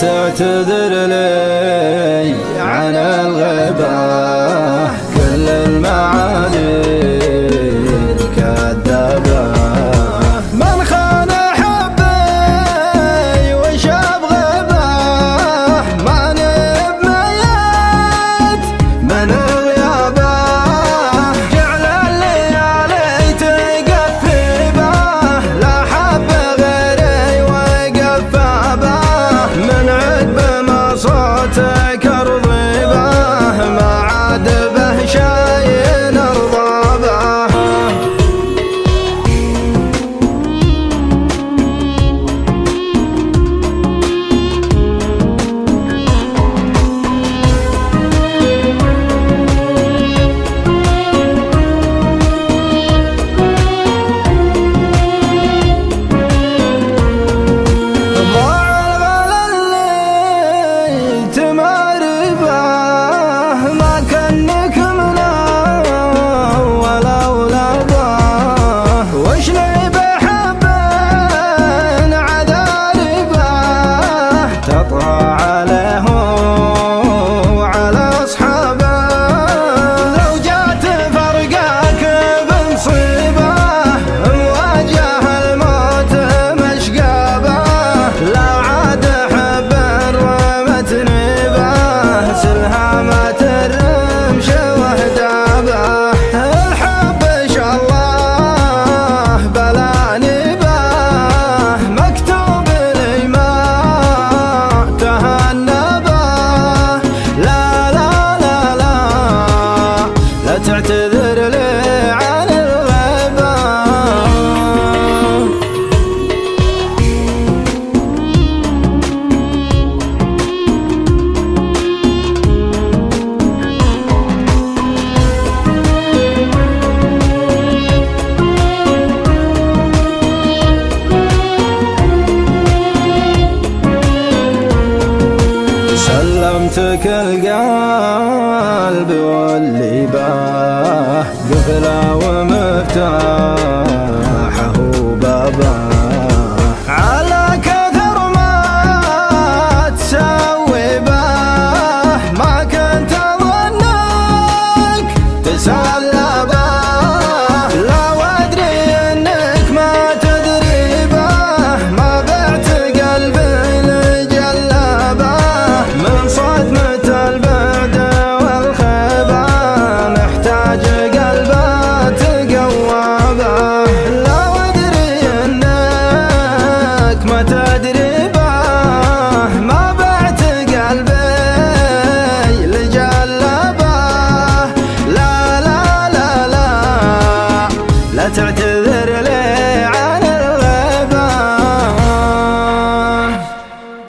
تعتذر لي عن الغيبة، كل المعاني كذابة. من خان حبي وشاب غيبه، ما نب ميت من غيابه. جعل الليالي تقفبه، لا حب غيري وقفابه. من عقب ما صوتك ارضبه، ما عاد به شي نرضى به. تعتذر لي عن الغيبة. سلمتك القلب واللباه، قفله ومفتاحه وبابه. على كثر ما تسوي به، ما كنت اظنك تسلى به. لا وادري انك ما تدري به، ما بعت قلبي لجلابه. من صدمة البعد والخيبة، محتاج قلبه تقوابه. لا وادري انك ما تدري به، ما بعت قلبي لجلابه. لا لا لا لا لا تعتذر